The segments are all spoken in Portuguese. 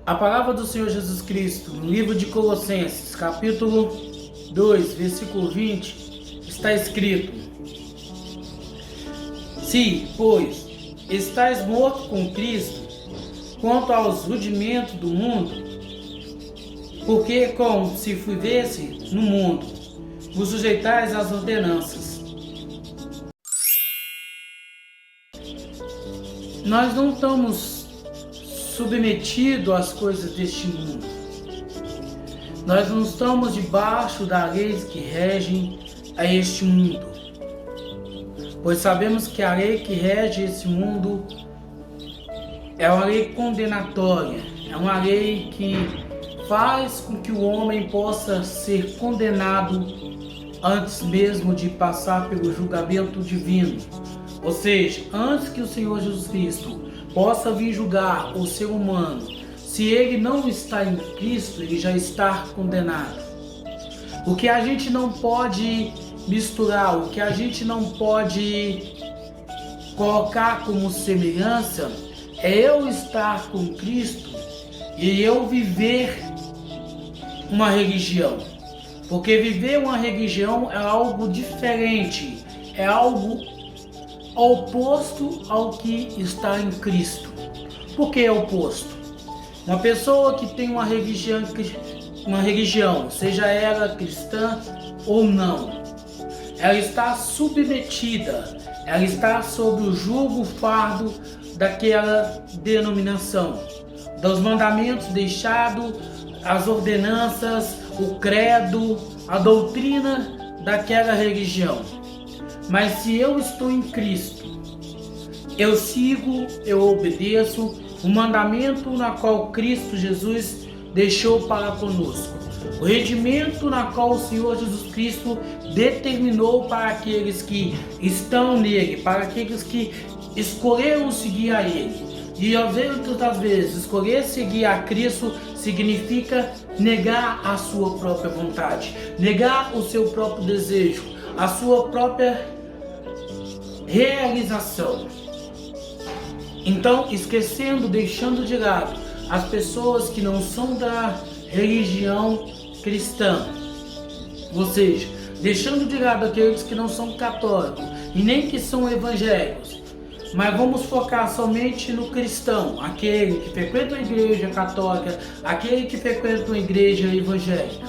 A palavra do Senhor Jesus Cristo, no livro de Colossenses, capítulo 2, versículo 20, está escrito: Se, pois, estáis morto com Cristo, quanto aos rudimentos do mundo, porque como se vivesse no mundo, vos sujeitais às ordenanças. Nós não estamos submetidos às coisas deste mundo. Nós não estamos debaixo das leis que regem a este mundo. Pois sabemos que a lei que rege esse mundo é uma lei condenatória. É uma lei que faz com que o homem possa ser condenado antes mesmo de passar pelo julgamento divino. Ou seja, antes que o Senhor Jesus Cristo possa vir julgar o ser humano, se ele não está em Cristo, ele já está condenado. O que a gente não pode misturar, o que a gente não pode colocar como semelhança, é eu estar com Cristo e eu viver uma religião. Porque viver uma religião é algo diferente, é algo oposto ao que está em Cristo. Por que é oposto? Uma pessoa que tem uma religião, seja ela cristã ou não, ela está submetida, ela está sob o jugo, fardo daquela denominação, dos mandamentos deixados, as ordenanças, o credo, a doutrina daquela religião. Mas se eu estou em Cristo, eu sigo, eu obedeço o mandamento na qual Cristo Jesus deixou para conosco. O regimento na qual o Senhor Jesus Cristo determinou para aqueles que estão nele, para aqueles que escolheram seguir a Ele. E às vezes escolher seguir a Cristo significa negar a sua própria vontade, negar o seu próprio desejo, a sua própria realização. Então, esquecendo, deixando de lado as pessoas que não são da religião cristã, ou seja, deixando de lado aqueles que não são católicos e nem que são evangélicos, mas vamos focar somente no cristão, aquele que frequenta uma igreja católica, aquele que frequenta uma igreja evangélica.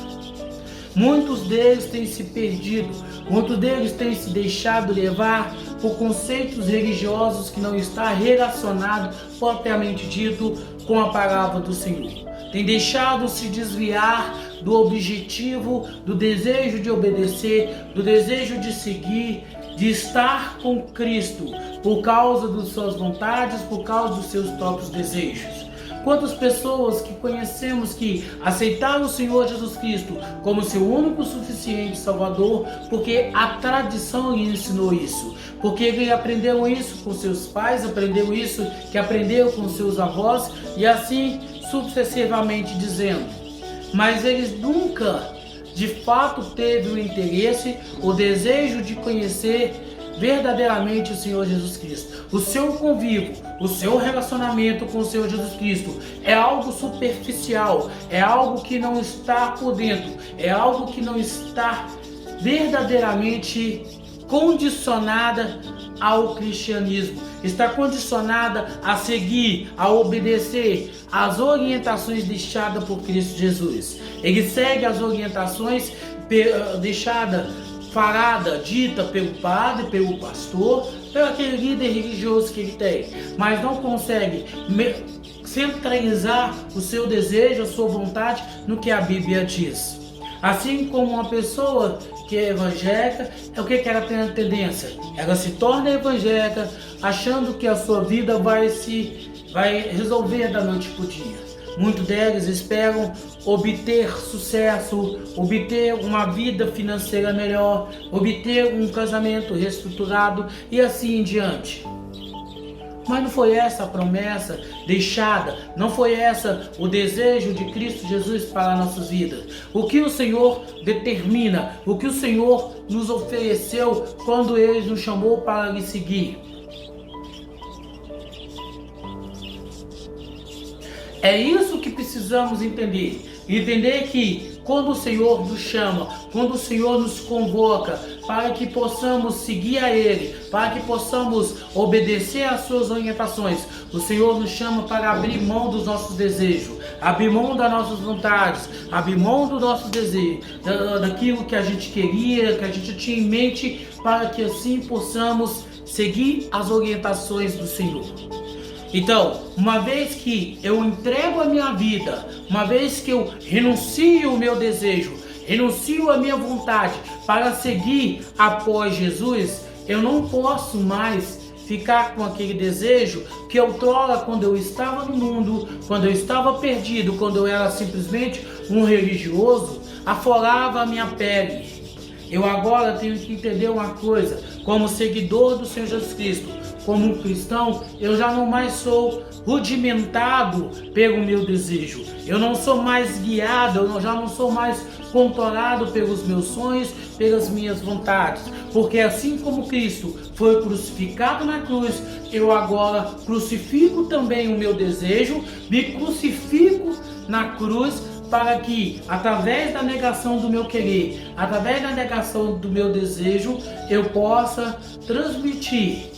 Muitos deles têm se perdido, muitos deles têm se deixado levar por conceitos religiosos que não está relacionado, propriamente dito, com a palavra do Senhor. Tem deixado se desviar do objetivo, do desejo de obedecer, do desejo de seguir, de estar com Cristo, por causa das suas vontades, por causa dos seus próprios desejos. Quantas pessoas que conhecemos que aceitaram o Senhor Jesus Cristo como seu único suficiente Salvador, porque a tradição lhe ensinou isso, porque ele aprendeu isso com seus pais, aprendeu isso que aprendeu com seus avós e assim sucessivamente dizendo. Mas eles nunca de fato teve o interesse, o desejo de conhecer verdadeiramente o Senhor Jesus Cristo. O seu convívio, o seu relacionamento com o Senhor Jesus Cristo é algo superficial, é algo que não está por dentro, é algo que não está verdadeiramente condicionada ao cristianismo, está condicionada a seguir, a obedecer às orientações deixadas por Cristo Jesus. Ele segue as orientações deixadas, falada, dita pelo padre, pelo pastor, pelo aquele líder religioso que ele tem, mas não consegue centralizar o seu desejo, a sua vontade no que a Bíblia diz. Assim como uma pessoa que é evangélica, é o que ela tem a tendência? Ela se torna evangélica achando que a sua vida vai resolver da noite para o dia. Muitos deles esperam obter sucesso, obter uma vida financeira melhor, obter um casamento reestruturado e assim em diante. Mas não foi essa a promessa deixada, não foi essa o desejo de Cristo Jesus para nossas vidas. O que o Senhor determina, o que o Senhor nos ofereceu quando Ele nos chamou para lhe seguir. É isso que precisamos entender. Entender que quando o Senhor nos chama, quando o Senhor nos convoca para que possamos seguir a Ele, para que possamos obedecer às suas orientações, o Senhor nos chama para abrir mão dos nossos desejos, abrir mão das nossas vontades, abrir mão do nosso desejo, daquilo que a gente queria, que a gente tinha em mente, para que assim possamos seguir as orientações do Senhor. Então, uma vez que eu entrego a minha vida, uma vez que eu renuncio o meu desejo, renuncio a minha vontade para seguir após Jesus, eu não posso mais ficar com aquele desejo que outrora, quando eu estava no mundo, quando eu estava perdido, quando eu era simplesmente um religioso, afolava a minha pele. Eu agora tenho que entender uma coisa, como seguidor do Senhor Jesus Cristo, como um cristão, eu já não mais sou rudimentado pelo meu desejo. Eu não sou mais guiado, eu já não sou mais controlado pelos meus sonhos, pelas minhas vontades. Porque assim como Cristo foi crucificado na cruz, eu agora crucifico também o meu desejo, me crucifico na cruz, para que, através da negação do meu querer, através da negação do meu desejo, eu possa transmitir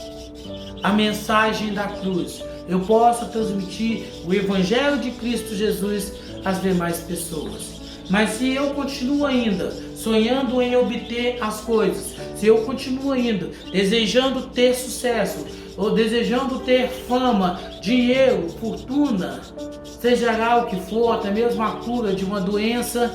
a mensagem da cruz, eu possa transmitir o Evangelho de Cristo Jesus às demais pessoas. Mas se eu continuo ainda sonhando em obter as coisas, se eu continuo ainda desejando ter sucesso, ou desejando ter fama, dinheiro, fortuna, seja lá o que for, até mesmo a cura de uma doença,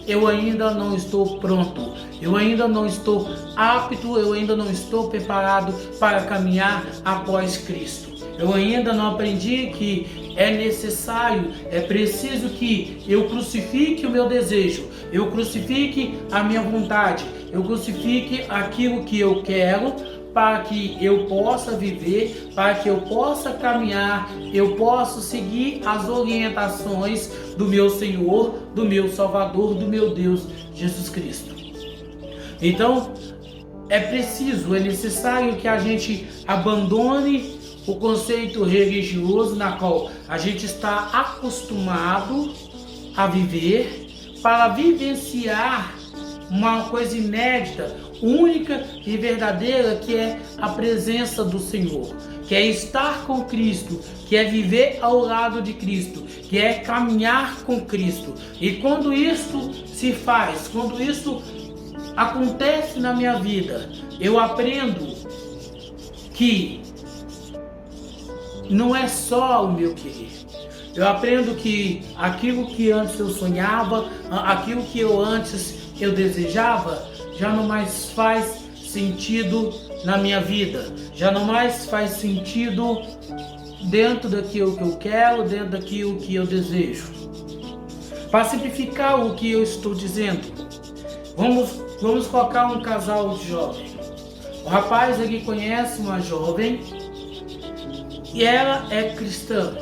eu ainda não estou pronto, eu ainda não estou apto, eu ainda não estou preparado para caminhar após Cristo. Eu ainda não aprendi que é necessário, é preciso que eu crucifique o meu desejo, eu crucifique a minha vontade, eu crucifique aquilo que eu quero, para que eu possa viver, para que eu possa caminhar, eu possa seguir as orientações do meu Senhor, do meu Salvador, do meu Deus, Jesus Cristo. Então, é preciso, é necessário que a gente abandone o conceito religioso na qual a gente está acostumado a viver, para vivenciar uma coisa inédita, única e verdadeira, que é a presença do Senhor, que é estar com Cristo, que é viver ao lado de Cristo, que é caminhar com Cristo. E quando isto se faz, quando isso acontece na minha vida, eu aprendo que não é só o meu querer. Eu aprendo que aquilo que antes eu sonhava, aquilo que eu antes desejava, já não mais faz sentido na minha vida, já não mais faz sentido dentro daquilo que eu quero, dentro daquilo que eu desejo. Para simplificar o que eu estou dizendo, vamos colocar um casal de jovem. O rapaz aqui conhece uma jovem e ela é cristã.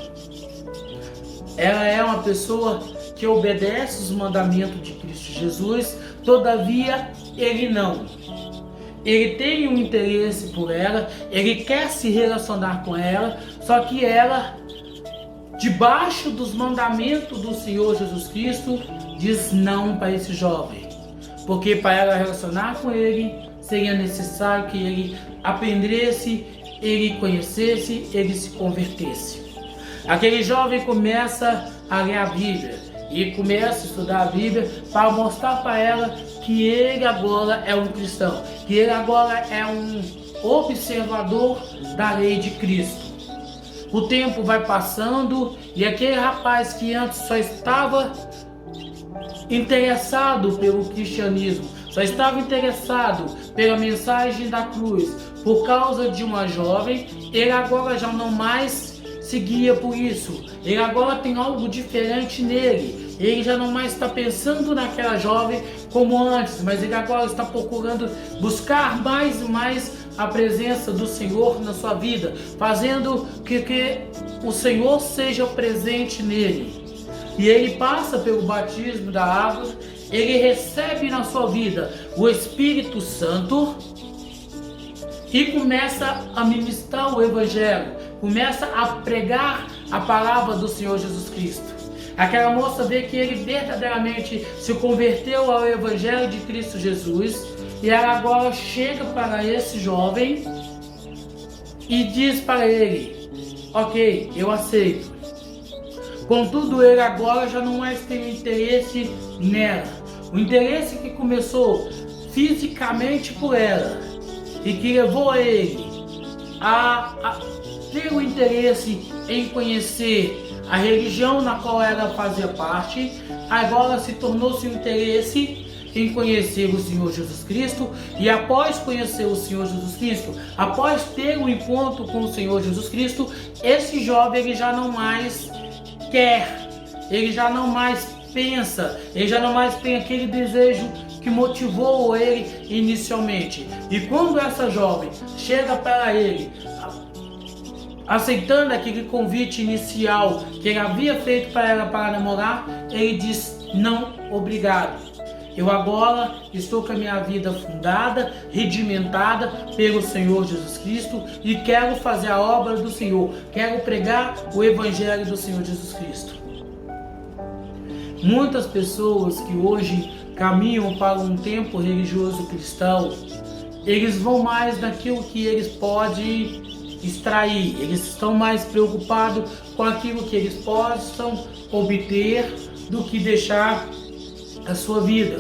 Ela é uma pessoa que obedece os mandamentos de Cristo Jesus, todavia ele não. Ele tem um interesse por ela, ele quer se relacionar com ela, só que ela, debaixo dos mandamentos do Senhor Jesus Cristo, diz não para esse jovem. Porque para ela relacionar com ele, seria necessário que ele aprendesse, ele conhecesse, ele se convertesse. Aquele jovem começa a ler a Bíblia e começa a estudar a Bíblia para mostrar para ela que ele agora é um cristão, que ele agora é um observador da lei de Cristo. O tempo vai passando e aquele rapaz que antes só estava interessado pelo cristianismo, só estava interessado pela mensagem da cruz, por causa de uma jovem, ele agora já não mais seguia por isso. Ele agora tem algo diferente nele. Ele já não mais está pensando naquela jovem como antes, mas ele agora está procurando buscar mais e mais a presença do Senhor na sua vida, fazendo que o Senhor seja presente nele. E ele passa pelo batismo da água, ele recebe na sua vida o Espírito Santo e começa a ministrar o Evangelho, começa a pregar a palavra do Senhor Jesus Cristo. Aquela moça vê que ele verdadeiramente se converteu ao Evangelho de Cristo Jesus, e ela agora chega para esse jovem e diz para ele: ok, eu aceito. Contudo, ele agora já não mais tem interesse nela. O interesse que começou fisicamente por ela e que levou ele a ter o interesse em conhecer a religião na qual ela fazia parte, agora se tornou-se um interesse em conhecer o Senhor Jesus Cristo. E após conhecer o Senhor Jesus Cristo, após ter um encontro com o Senhor Jesus Cristo, esse jovem ele já não mais quer, ele já não mais pensa, ele já não mais tem aquele desejo que motivou ele inicialmente. E quando essa jovem chega para ele, aceitando aquele convite inicial que ele havia feito para ela para namorar, ele diz: não, obrigado. Eu agora estou com a minha vida fundada, redimentada pelo Senhor Jesus Cristo e quero fazer a obra do Senhor, quero pregar o Evangelho do Senhor Jesus Cristo. Muitas pessoas que hoje caminham para um tempo religioso cristão, eles vão mais naquilo que eles podem extrair, eles estão mais preocupados com aquilo que eles possam obter do que deixar a sua vida,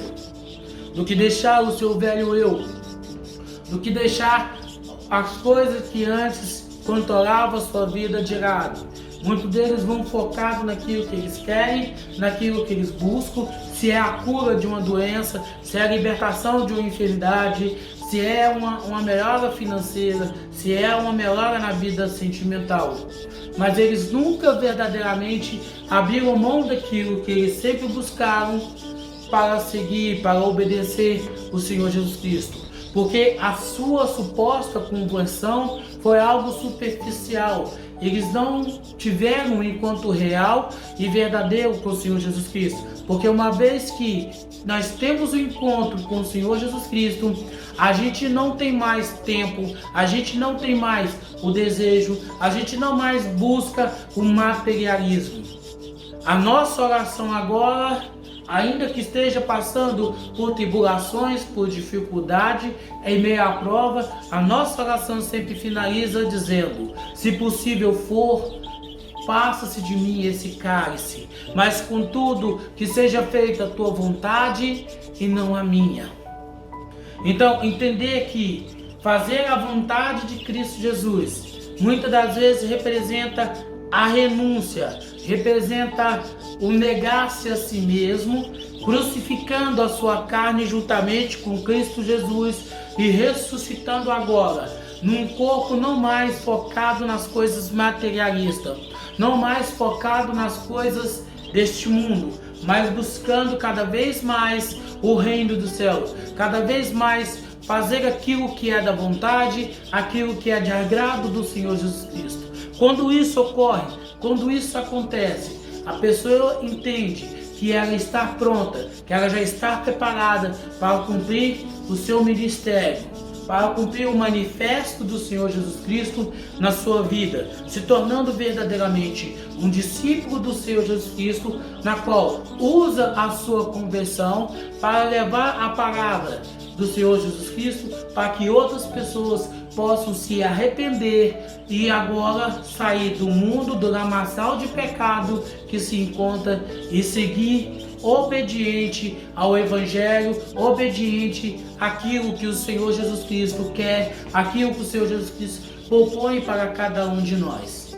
do que deixar o seu velho eu, do que deixar as coisas que antes controlavam a sua vida de lado. Muitos deles vão focados naquilo que eles querem, naquilo que eles buscam, se é a cura de uma doença, se é a libertação de uma enfermidade, se é uma melhora financeira, se é uma melhora na vida sentimental. Mas eles nunca verdadeiramente abriram mão daquilo que eles sempre buscaram para seguir, para obedecer o Senhor Jesus Cristo. Porque a sua suposta conversão foi algo superficial. Eles não tiveram um encontro real e verdadeiro com o Senhor Jesus Cristo. Porque uma vez que nós temos o encontro com o Senhor Jesus Cristo, a gente não tem mais tempo, a gente não tem mais o desejo, a gente não mais busca o materialismo. A nossa oração agora, ainda que esteja passando por tribulações, por dificuldade, em meio à prova, a nossa oração sempre finaliza dizendo: se possível for, passa-se de mim esse cálice, mas contudo que seja feita a tua vontade e não a minha. Então, entender que fazer a vontade de Cristo Jesus muitas das vezes representa a renúncia, representa o negar-se a si mesmo, crucificando a sua carne juntamente com Cristo Jesus e ressuscitando agora num corpo não mais focado nas coisas materialistas, não mais focado nas coisas deste mundo, mas buscando cada vez mais o reino dos céus, cada vez mais fazer aquilo que é da vontade, aquilo que é de agrado do Senhor Jesus Cristo. Quando isso ocorre, quando isso acontece, a pessoa entende que ela está pronta, que ela já está preparada para cumprir o seu ministério, para cumprir o manifesto do Senhor Jesus Cristo na sua vida, se tornando verdadeiramente um discípulo do Senhor Jesus Cristo, na qual usa a sua conversão para levar a palavra do Senhor Jesus Cristo, para que outras pessoas possam se arrepender e agora sair do mundo, do lamaçal de pecado que se encontra e seguir obediente ao Evangelho, obediente àquilo que o Senhor Jesus Cristo quer, aquilo que o Senhor Jesus Cristo propõe para cada um de nós.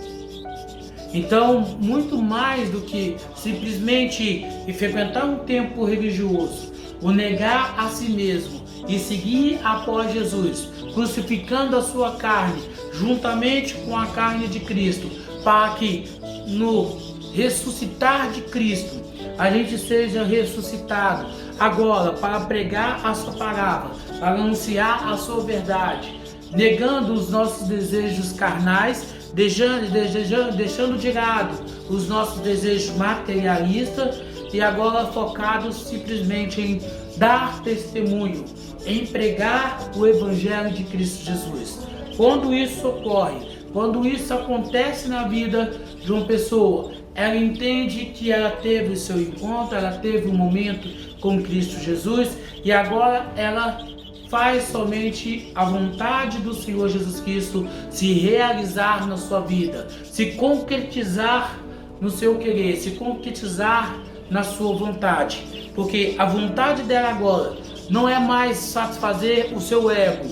Então, muito mais do que simplesmente frequentar um templo religioso, o negar a si mesmo e seguir após Jesus, crucificando a sua carne juntamente com a carne de Cristo, para que no ressuscitar de Cristo a gente seja ressuscitado agora para pregar a sua palavra, para anunciar a sua verdade, negando os nossos desejos carnais, deixando de lado os nossos desejos materialistas e agora focados simplesmente em dar testemunho, em pregar o Evangelho de Cristo Jesus. Quando isso ocorre, quando isso acontece na vida de uma pessoa, ela entende que ela teve o seu encontro, ela teve um momento com Cristo Jesus e agora ela faz somente a vontade do Senhor Jesus Cristo se realizar na sua vida, se concretizar no seu querer, se concretizar na sua vontade, porque a vontade dela agora não é mais satisfazer o seu ego,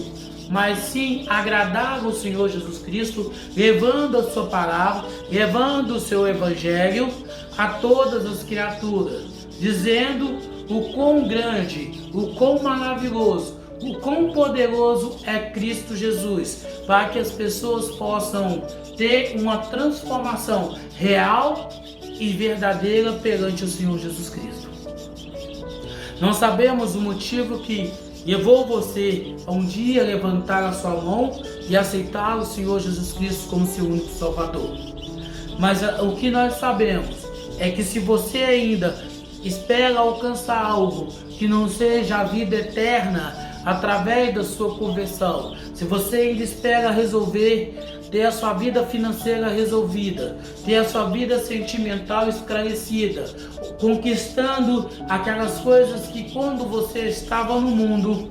mas sim agradar o Senhor Jesus Cristo, levando a sua palavra, levando o seu evangelho a todas as criaturas, dizendo o quão grande, o quão maravilhoso, o quão poderoso é Cristo Jesus, para que as pessoas possam ter uma transformação real e verdadeira perante o Senhor Jesus Cristo. Não sabemos o motivo que levou você a um dia levantar a sua mão e aceitar o Senhor Jesus Cristo como seu único Salvador. Mas o que nós sabemos é que se você ainda espera alcançar algo que não seja a vida eterna através da sua conversão, se você ainda espera resolver, ter a sua vida financeira resolvida, ter a sua vida sentimental esclarecida, conquistando aquelas coisas que quando você estava no mundo,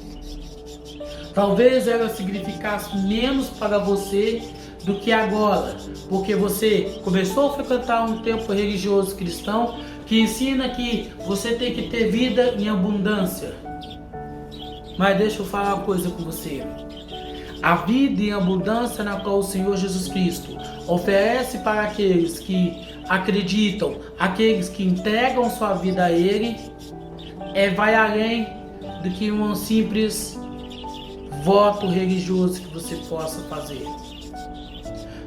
talvez elas significassem menos para você do que agora, porque você começou a frequentar um templo religioso cristão que ensina que você tem que ter vida em abundância. Mas deixa eu falar uma coisa com você. A vida em abundância na qual o Senhor Jesus Cristo oferece para aqueles que acreditam, aqueles que entregam sua vida a Ele, vai além do que um simples voto religioso que você possa fazer.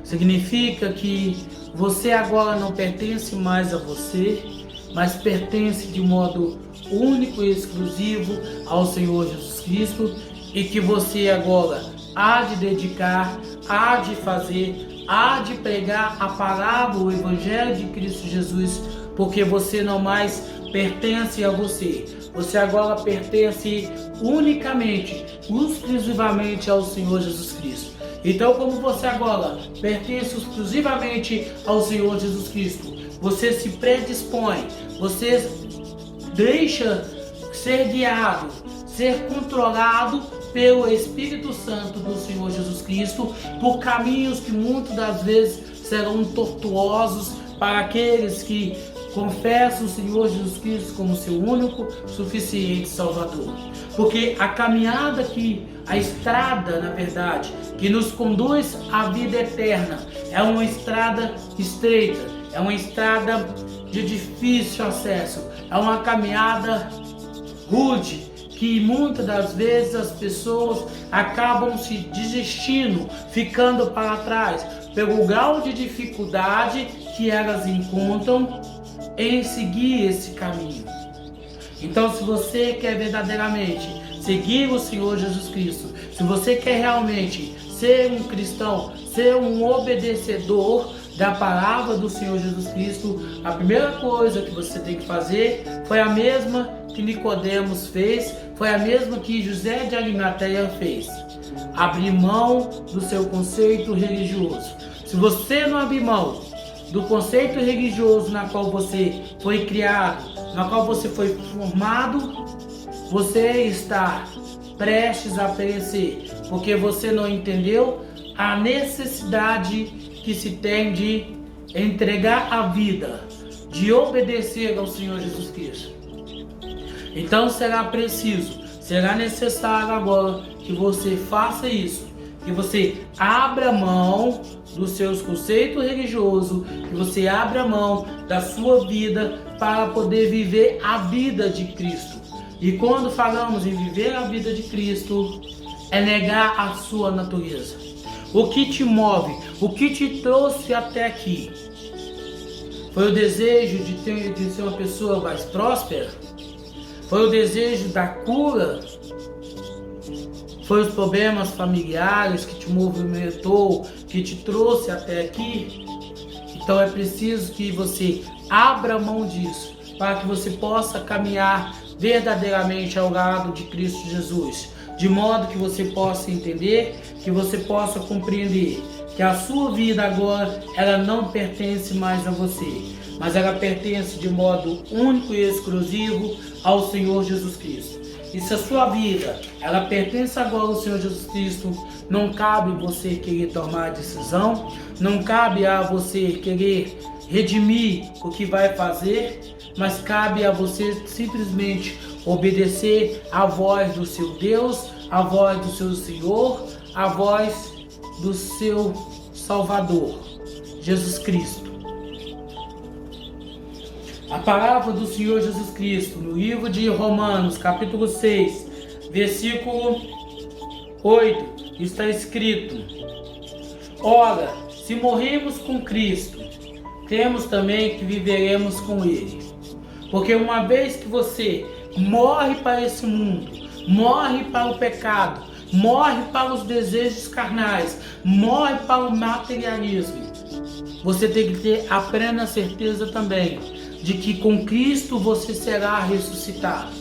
Significa que você agora não pertence mais a você, mas pertence de modo único e exclusivo ao Senhor Jesus Cristo, e que você agora há de dedicar, há de fazer, há de pregar a palavra, o Evangelho de Cristo Jesus, porque você não mais pertence a você. Você agora pertence unicamente, exclusivamente ao Senhor Jesus Cristo. Então, como você agora pertence exclusivamente ao Senhor Jesus Cristo, você se predispõe, você deixa ser guiado, ser controlado pelo Espírito Santo do Senhor Jesus Cristo, por caminhos que muitas das vezes serão tortuosos para aqueles que confessam o Senhor Jesus Cristo como seu único, suficiente Salvador. Porque a caminhada a estrada, na verdade, que nos conduz à vida eterna, é uma estrada estreita, é uma estrada de difícil acesso, é uma caminhada rude, que muitas das vezes as pessoas acabam se desistindo, ficando para trás, pelo grau de dificuldade que elas encontram em seguir esse caminho. Então, se você quer verdadeiramente seguir o Senhor Jesus Cristo, se você quer realmente ser um cristão, ser um obedecedor da palavra do Senhor Jesus Cristo, a primeira coisa que você tem que fazer foi a mesma que Nicodemos fez, foi a mesma que José de Arimateia fez: abrir mão do seu conceito religioso. Se você não abrir mão do conceito religioso na qual você foi criado, na qual você foi formado, você está prestes a perecer, porque você não entendeu a necessidade que se tem de entregar a vida, de obedecer ao Senhor Jesus Cristo. Então será necessário agora que você faça isso, que você abra mão dos seus conceitos religiosos, que você abra mão da sua vida para poder viver a vida de Cristo. E quando falamos em viver a vida de Cristo, é negar a sua natureza. O que te move, o que te trouxe até aqui? Foi o desejo de ser uma pessoa mais próspera? Foi o desejo da cura? Foi os problemas familiares que te movimentou, que te trouxe até aqui? Então é preciso que você abra mão disso, para que você possa caminhar verdadeiramente ao lado de Cristo Jesus, de modo que você possa entender, que você possa compreender que a sua vida agora, ela não pertence mais a você, mas ela pertence de modo único e exclusivo ao Senhor Jesus Cristo. E se a sua vida, ela pertence agora ao Senhor Jesus Cristo, não cabe você querer tomar decisão, não cabe a você querer redimir o que vai fazer, mas cabe a você simplesmente obedecer à voz do seu Deus, à voz do seu Senhor, à voz do seu Salvador, Jesus Cristo. A palavra do Senhor Jesus Cristo, no livro de Romanos, capítulo 6, versículo 8, está escrito: ora, se morremos com Cristo, temos também que viveremos com Ele. Porque uma vez que você morre para esse mundo, morre para o pecado, morre para os desejos carnais, morre para o materialismo, você tem que ter a plena certeza também de que com Cristo você será ressuscitado.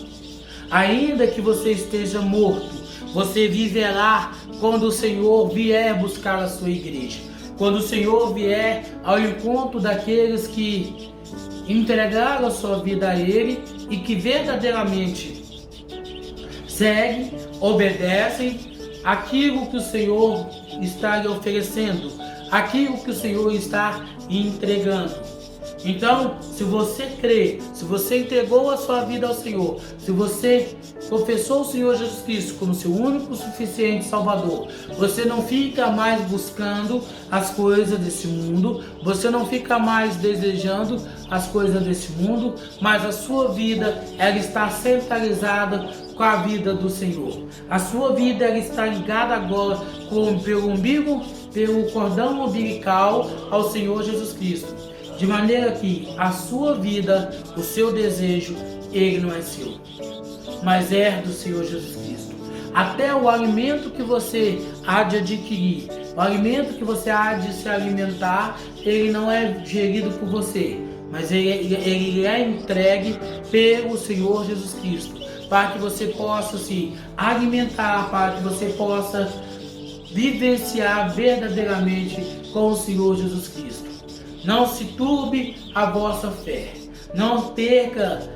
Ainda que você esteja morto, você viverá quando o Senhor vier buscar a sua igreja. Quando o Senhor vier ao encontro daqueles que entregaram a sua vida a Ele e que verdadeiramente seguem, obedecem aquilo que o Senhor está lhe oferecendo, aquilo que o Senhor está entregando. Então, se você crê, se você entregou a sua vida ao Senhor, se você confessou o Senhor Jesus Cristo como seu único suficiente Salvador, você não fica mais buscando as coisas desse mundo, você não fica mais desejando as coisas desse mundo, mas a sua vida, ela está centralizada com a vida do Senhor. A sua vida, ela está ligada agora pelo umbigo, pelo cordão umbilical ao Senhor Jesus Cristo. De maneira que a sua vida, o seu desejo, ele não é seu, mas é do Senhor Jesus Cristo. Até o alimento que você há de adquirir, o alimento que você há de se alimentar, ele não é gerido por você, mas ele é entregue pelo Senhor Jesus Cristo, para que você possa se alimentar, para que você possa vivenciar verdadeiramente com o Senhor Jesus Cristo. Não se turbe a vossa fé, não perca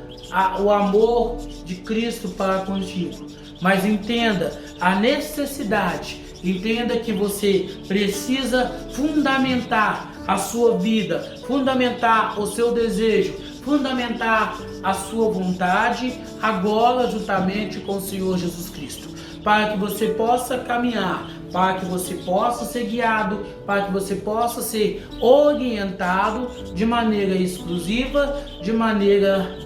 o amor de Cristo para contigo, mas entenda a necessidade, entenda que você precisa fundamentar a sua vida, fundamentar o seu desejo, fundamentar a sua vontade agora juntamente com o Senhor Jesus Cristo, para que você possa caminhar, para que você possa ser guiado, para que você possa ser orientado de maneira exclusiva, de maneira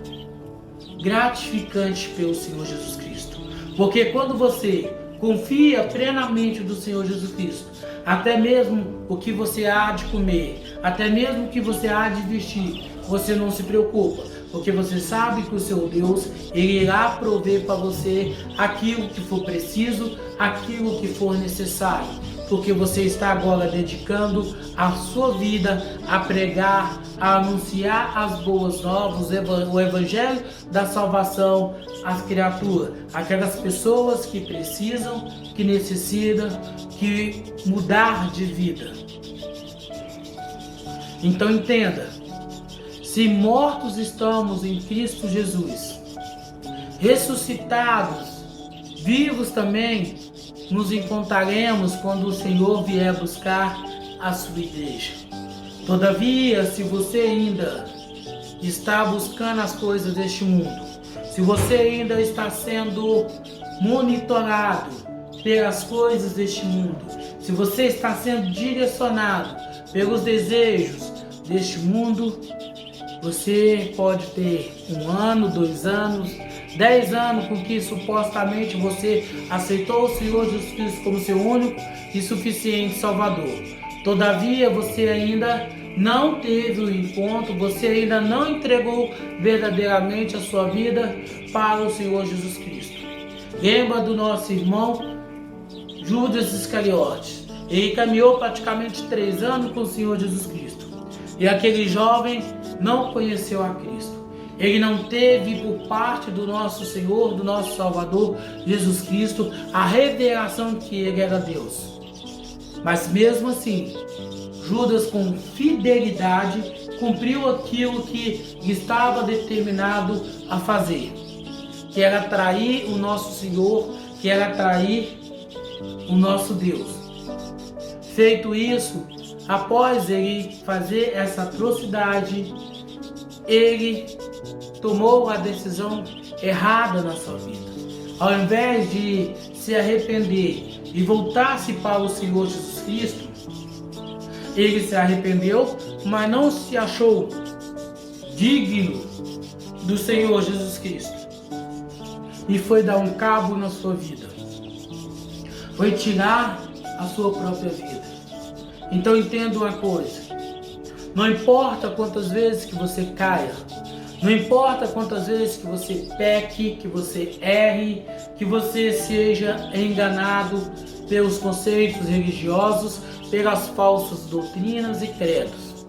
gratificante pelo Senhor Jesus Cristo. Porque quando você confia plenamente no Senhor Jesus Cristo, até mesmo o que você há de comer, até mesmo o que você há de vestir, você não se preocupa, porque você sabe que o seu Deus, Ele irá prover para você aquilo que for preciso, aquilo que for necessário, porque você está agora dedicando a sua vida a pregar, a anunciar as boas novas, o Evangelho da salvação às criaturas, aquelas pessoas que precisam, que necessitam, que mudar de vida. Então entenda, se mortos estamos em Cristo Jesus, ressuscitados, vivos também, nos encontraremos quando o Senhor vier buscar a sua igreja. Todavia, se você ainda está buscando as coisas deste mundo, se você ainda está sendo monitorado pelas coisas deste mundo, se você está sendo direcionado pelos desejos deste mundo, você pode ter 1 ano, 2 anos, 10 anos com que supostamente você aceitou o Senhor Jesus Cristo como seu único e suficiente Salvador. Todavia, você ainda não teve o encontro, você ainda não entregou verdadeiramente a sua vida para o Senhor Jesus Cristo. Lembra do nosso irmão Judas Iscariotes. Ele caminhou praticamente 3 anos com o Senhor Jesus Cristo. E aquele jovem não conheceu a Cristo. Ele não teve por parte do nosso Senhor, do nosso Salvador, Jesus Cristo, a revelação que Ele era Deus. Mas mesmo assim, Judas com fidelidade cumpriu aquilo que estava determinado a fazer, que era trair o nosso Senhor, que era trair o nosso Deus. Feito isso, após ele fazer essa atrocidade, ele tomou a decisão errada na sua vida. Ao invés de se arrepender e voltar-se para o Senhor Jesus Cristo, ele se arrependeu, mas não se achou digno do Senhor Jesus Cristo. E foi dar um cabo na sua vida. Foi tirar a sua própria vida. Então entenda uma coisa. Não importa quantas vezes que você caia. Não importa quantas vezes que você peque, que você erre, que você seja enganado pelos conceitos religiosos, pelas falsas doutrinas e credos.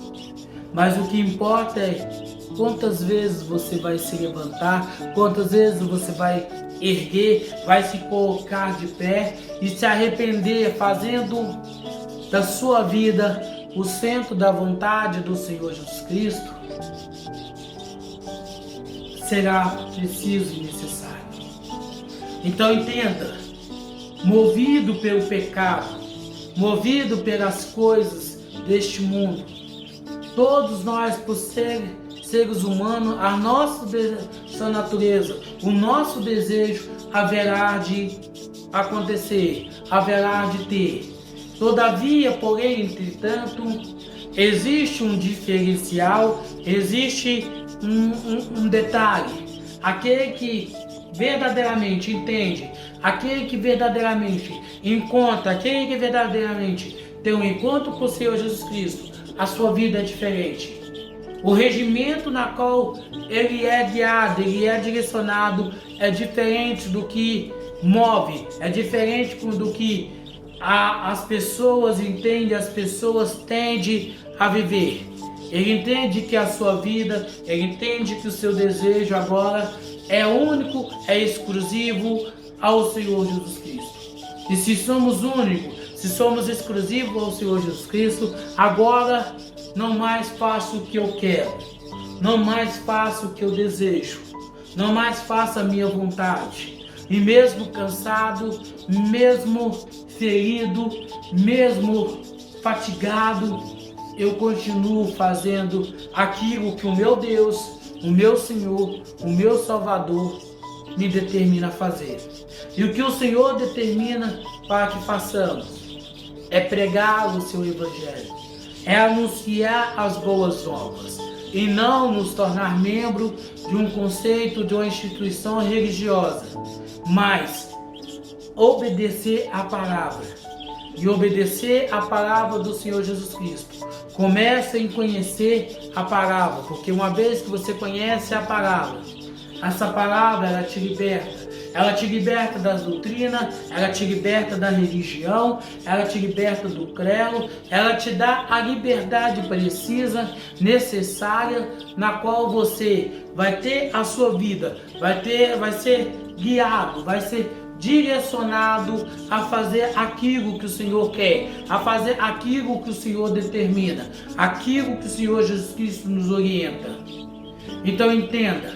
Mas o que importa é quantas vezes você vai se levantar, quantas vezes você vai erguer, vai se colocar de pé e se arrepender, fazendo da sua vida o centro da vontade do Senhor Jesus Cristo. Será preciso e necessário. Então entenda, movido pelo pecado, movido pelas coisas deste mundo, todos nós, por seres humanos, a nossa natureza, o nosso desejo haverá de acontecer, haverá de ter. Todavia, porém, entretanto, existe um diferencial, existe um detalhe. Aquele que verdadeiramente entende, aquele que verdadeiramente encontra, aquele que verdadeiramente tem um encontro com o Senhor Jesus Cristo, a sua vida é diferente. O regimento na qual ele é guiado, ele é direcionado, é diferente do que move, é diferente do que as pessoas entendem, as pessoas tendem a viver. Ele entende que a sua vida, ele entende que o seu desejo agora é único, é exclusivo ao Senhor Jesus Cristo. E se somos únicos, se somos exclusivos ao Senhor Jesus Cristo, agora não mais faço o que eu quero, não mais faço o que eu desejo, não mais faço a minha vontade. E mesmo cansado, mesmo ferido, mesmo fatigado, eu continuo fazendo aquilo que o meu Deus, o meu Senhor, o meu Salvador me determina a fazer. E o que o Senhor determina para que façamos é pregar o seu Evangelho, é anunciar as boas novas e não nos tornar membro de um conceito, de uma instituição religiosa, mas obedecer a palavra. E obedecer a palavra do Senhor Jesus Cristo. Começa em conhecer a palavra, porque uma vez que você conhece a palavra, essa palavra ela te liberta. Ela te liberta das doutrinas, ela te liberta da religião, ela te liberta do credo, ela te dá a liberdade precisa, necessária, na qual você vai ter a sua vida, vai ser guiado, vai ser direcionado a fazer aquilo que o Senhor quer, a fazer aquilo que o Senhor determina, aquilo que o Senhor Jesus Cristo nos orienta. Então entenda,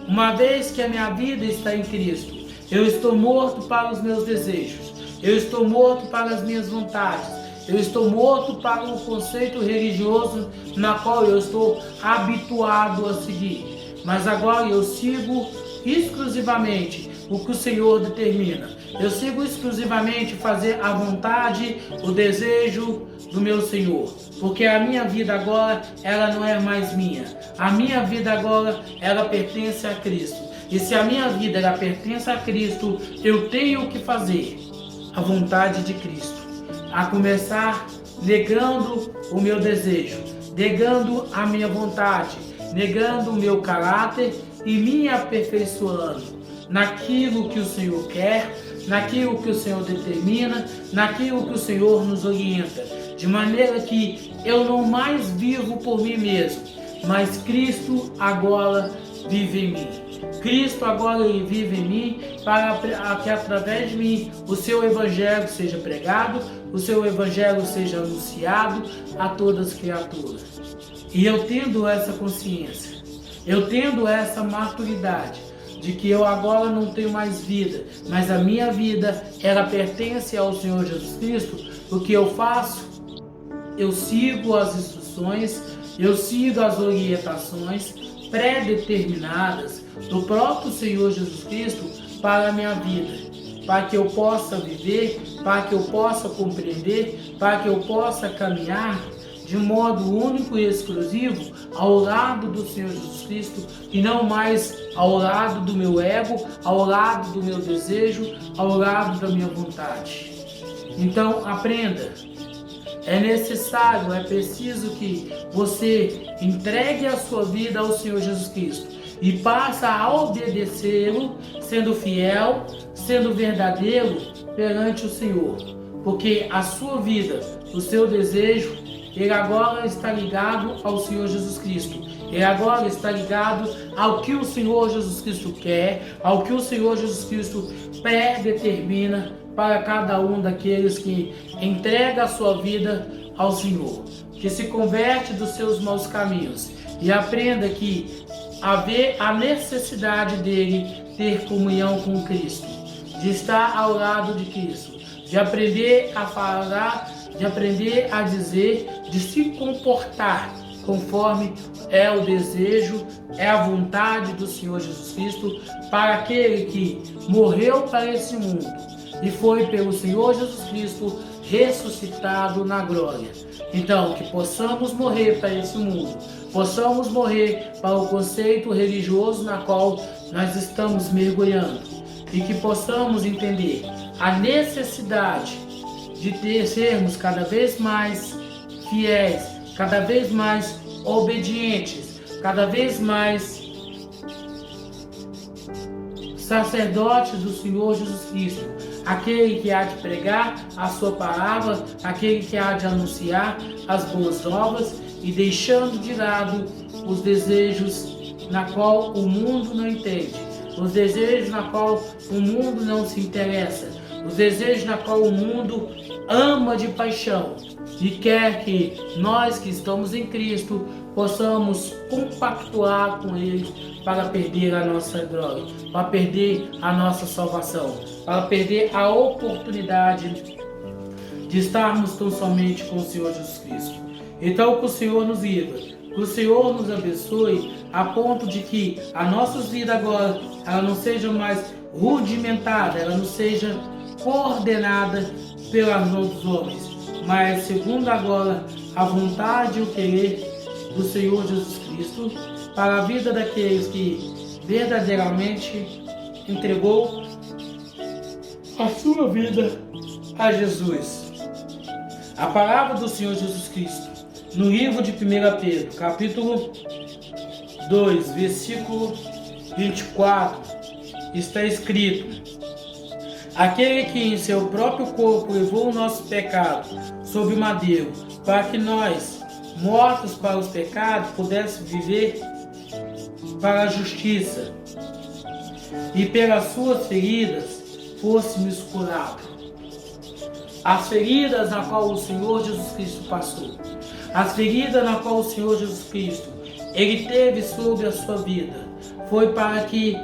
uma vez que a minha vida está em Cristo, eu estou morto para os meus desejos, eu estou morto para as minhas vontades, eu estou morto para o conceito religioso na qual eu estou habituado a seguir. Mas agora eu sigo exclusivamente o que o Senhor determina. Eu sigo exclusivamente fazer a vontade, o desejo do meu Senhor. Porque a minha vida agora, ela não é mais minha. A minha vida agora, ela pertence a Cristo. E se a minha vida, ela pertence a Cristo, eu tenho que fazer a vontade de Cristo. A começar negando o meu desejo, negando a minha vontade, negando o meu caráter e me aperfeiçoando naquilo que o Senhor quer, naquilo que o Senhor determina, naquilo que o Senhor nos orienta, de maneira que eu não mais vivo por mim mesmo, mas Cristo agora vive em mim. Cristo agora ele vive em mim para que através de mim o seu Evangelho seja pregado, o seu evangelho seja anunciado a todas as criaturas. E eu tendo essa consciência, eu tendo essa maturidade, de que eu agora não tenho mais vida, mas a minha vida, ela pertence ao Senhor Jesus Cristo, o que eu faço? Eu sigo as instruções, eu sigo as orientações pré-determinadas do próprio Senhor Jesus Cristo para a minha vida, para que eu possa viver, para que eu possa compreender, para que eu possa caminhar de modo único e exclusivo ao lado do Senhor Jesus Cristo e não mais ao lado do meu ego, ao lado do meu desejo, ao lado da minha vontade. Então aprenda, é necessário, é preciso que você entregue a sua vida ao Senhor Jesus Cristo e passe a obedecê-lo, sendo fiel, sendo verdadeiro perante o Senhor, porque a sua vida, o seu desejo, ele agora está ligado ao Senhor Jesus Cristo. Ele agora está ligado ao que o Senhor Jesus Cristo quer, ao que o Senhor Jesus Cristo predetermina para cada um daqueles que entrega a sua vida ao Senhor, que se converte dos seus maus caminhos e aprenda que haver a necessidade dele ter comunhão com Cristo, de estar ao lado de Cristo, de aprender a falar, de aprender a dizer, de se comportar conforme é o desejo, é a vontade do Senhor Jesus Cristo para aquele que morreu para esse mundo e foi pelo Senhor Jesus Cristo ressuscitado na glória. Então, que possamos morrer para esse mundo, possamos morrer para o conceito religioso na qual nós estamos mergulhando e que possamos entender a necessidade de sermos cada vez mais fiéis, cada vez mais obedientes, cada vez mais sacerdotes do Senhor Jesus Cristo, aquele que há de pregar a sua palavra, aquele que há de anunciar as boas novas e deixando de lado os desejos na qual o mundo não entende, os desejos na qual o mundo não se interessa, os desejos na qual o mundo ama de paixão e quer que nós que estamos em Cristo possamos compactuar com Ele para perder a nossa glória, para perder a nossa salvação, para perder a oportunidade de estarmos tão somente com o Senhor Jesus Cristo. Então que o Senhor nos livre, que o Senhor nos abençoe a ponto de que a nossa vida agora ela não seja mais rudimentada, ela não seja coordenada pelas mãos dos homens, mas segundo agora a vontade e o querer do Senhor Jesus Cristo para a vida daqueles que verdadeiramente entregou a sua vida a Jesus. A palavra do Senhor Jesus Cristo no livro de 1 Pedro, capítulo 2, versículo 24, está escrito: aquele que em seu próprio corpo levou o nosso pecado sobre o madeiro, para que nós, mortos para os pecados, pudéssemos viver para a justiça, e pelas suas feridas fôssemos curados. As feridas na qual o Senhor Jesus Cristo passou, as feridas na qual o Senhor Jesus Cristo Ele teve sobre a sua vida, foi para que,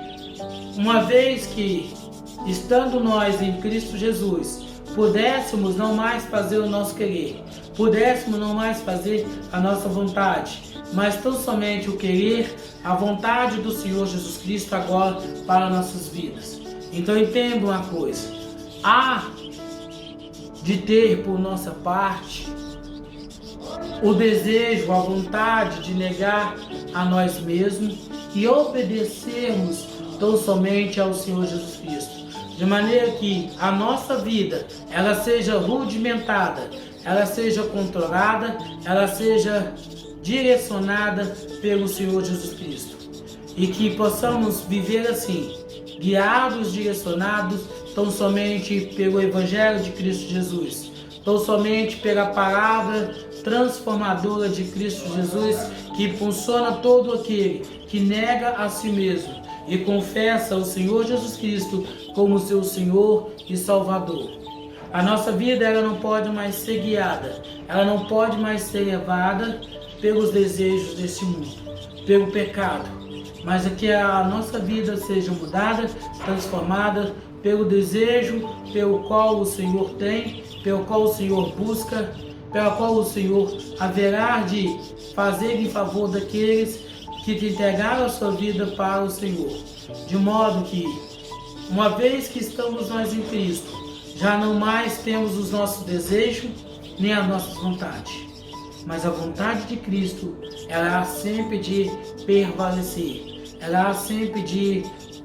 uma vez que estando nós em Cristo Jesus, pudéssemos não mais fazer o nosso querer, pudéssemos não mais fazer a nossa vontade, mas tão somente o querer, a vontade do Senhor Jesus Cristo agora para nossas vidas. Então entenda uma coisa, há de ter por nossa parte o desejo, a vontade de negar a nós mesmos e obedecermos tão somente ao Senhor Jesus Cristo, de maneira que a nossa vida ela seja rudimentada, ela seja controlada, ela seja direcionada pelo Senhor Jesus Cristo, e que possamos viver assim, guiados, direcionados tão somente pelo Evangelho de Cristo Jesus, tão somente pela palavra transformadora de Cristo Jesus, que impulsiona todo aquele que nega a si mesmo e confessa o Senhor Jesus Cristo como seu Senhor e Salvador. A nossa vida ela não pode mais ser guiada, ela não pode mais ser levada pelos desejos desse mundo, pelo pecado, mas que a nossa vida seja mudada, transformada pelo desejo pelo qual o Senhor tem, pelo qual o Senhor busca, pela qual o Senhor haverá de fazer em favor daqueles que te entregaram a sua vida para o Senhor. De modo que, uma vez que estamos nós em Cristo, já não mais temos os nossos desejos nem as nossas vontades. Mas a vontade de Cristo, ela há sempre de prevalecer. Ela há sempre de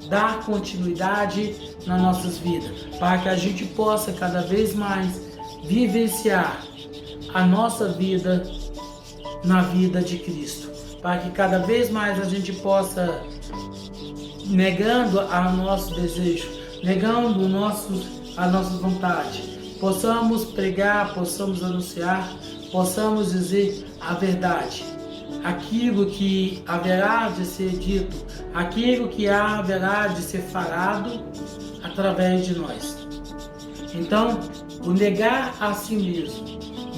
dar continuidade nas nossas vidas, para que a gente possa cada vez mais vivenciar a nossa vida na vida de Cristo, para que cada vez mais a gente possa, negando a nosso desejo, negando a nossa vontade, possamos pregar, possamos anunciar, possamos dizer a verdade, aquilo que haverá de ser dito, aquilo que haverá de ser falado através de nós. Então, o negar a si mesmo,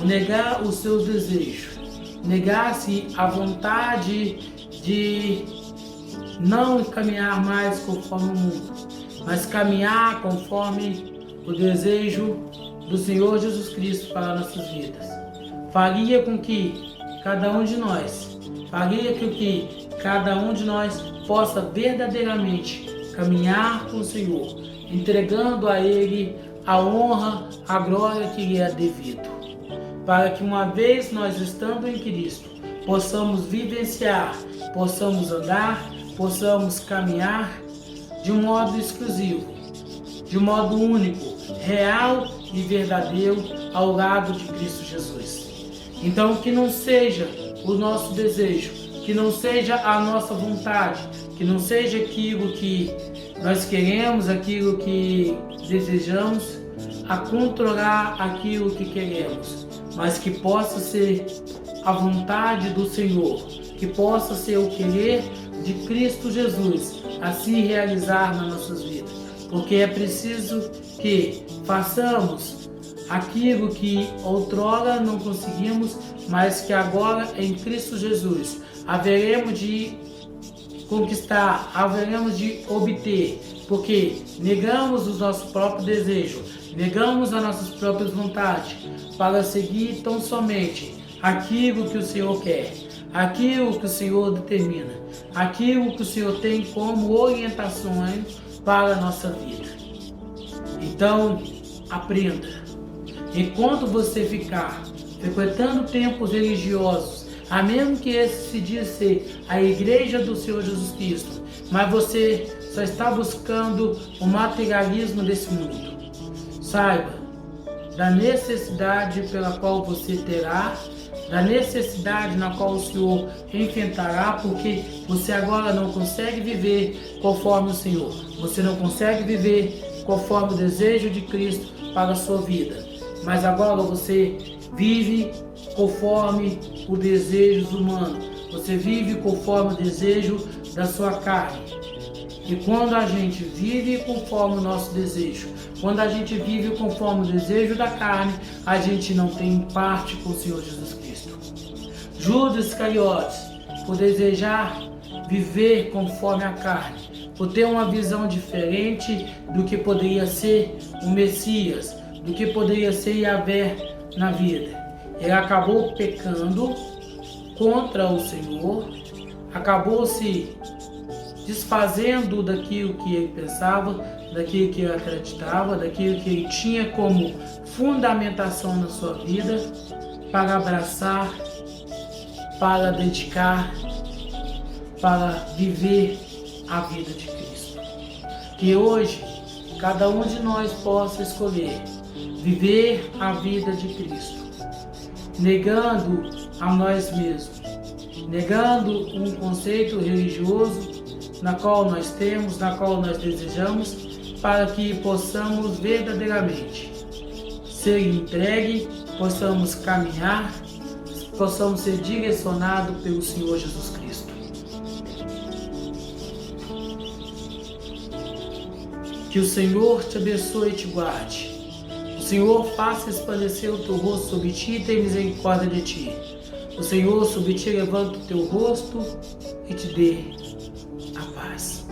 o negar os seus desejos, negar-se a vontade de não caminhar mais conforme o mundo, mas caminhar conforme o desejo do Senhor Jesus Cristo para nossas vidas. Faria com que cada um de nós, possa verdadeiramente caminhar com o Senhor, entregando a Ele a honra, a glória que lhe é devido. Para que uma vez nós estando em Cristo, possamos vivenciar, possamos andar, possamos caminhar de um modo exclusivo, de um modo único, real e verdadeiro ao lado de Cristo Jesus. Então que não seja o nosso desejo, que não seja a nossa vontade, que não seja aquilo que nós queremos, aquilo que desejamos, a controlar aquilo que queremos, mas que possa ser a vontade do Senhor, que possa ser o querer de Cristo Jesus a se realizar nas nossas vidas, porque é preciso que façamos aquilo que outrora não conseguimos, mas que agora em Cristo Jesus haveremos de conquistar, haveremos de obter, porque negamos os nossos próprios desejos, negamos as nossas próprias vontades para seguir tão somente aquilo que o Senhor quer, aquilo que o Senhor determina, aquilo que o Senhor tem como orientações para a nossa vida. Então, aprenda. Enquanto você ficar frequentando templos religiosos, a mesmo que esse se diz ser a igreja do Senhor Jesus Cristo, mas você só está buscando o materialismo desse mundo, saiba da necessidade pela qual você terá, da necessidade na qual o Senhor enfrentará, porque você agora não consegue viver conforme o Senhor, você não consegue viver conforme o desejo de Cristo para a sua vida, mas agora você vive conforme o desejo humano, você vive conforme o desejo da sua carne. E quando a gente vive conforme o nosso desejo, quando a gente vive conforme o desejo da carne, a gente não tem parte com o Senhor Jesus Cristo. Judas Iscariotes, por desejar viver conforme a carne, por ter uma visão diferente do que poderia ser o Messias, do que poderia ser Yahvé na vida, ele acabou pecando contra o Senhor, acabou se desfazendo daquilo que ele pensava, daquilo que ele acreditava, daquilo que ele tinha como fundamentação na sua vida, para abraçar, para dedicar, para viver a vida de Cristo. Que hoje cada um de nós possa escolher viver a vida de Cristo, negando a nós mesmos, negando um conceito religioso na qual nós temos, na qual nós desejamos, para que possamos verdadeiramente ser entregue, possamos caminhar, possamos ser direcionados pelo Senhor Jesus Cristo. Que o Senhor te abençoe e te guarde. O Senhor faça resplandecer o teu rosto sobre ti e tenha misericórdia de ti. O Senhor sobre ti levanta o teu rosto e te dê a paz.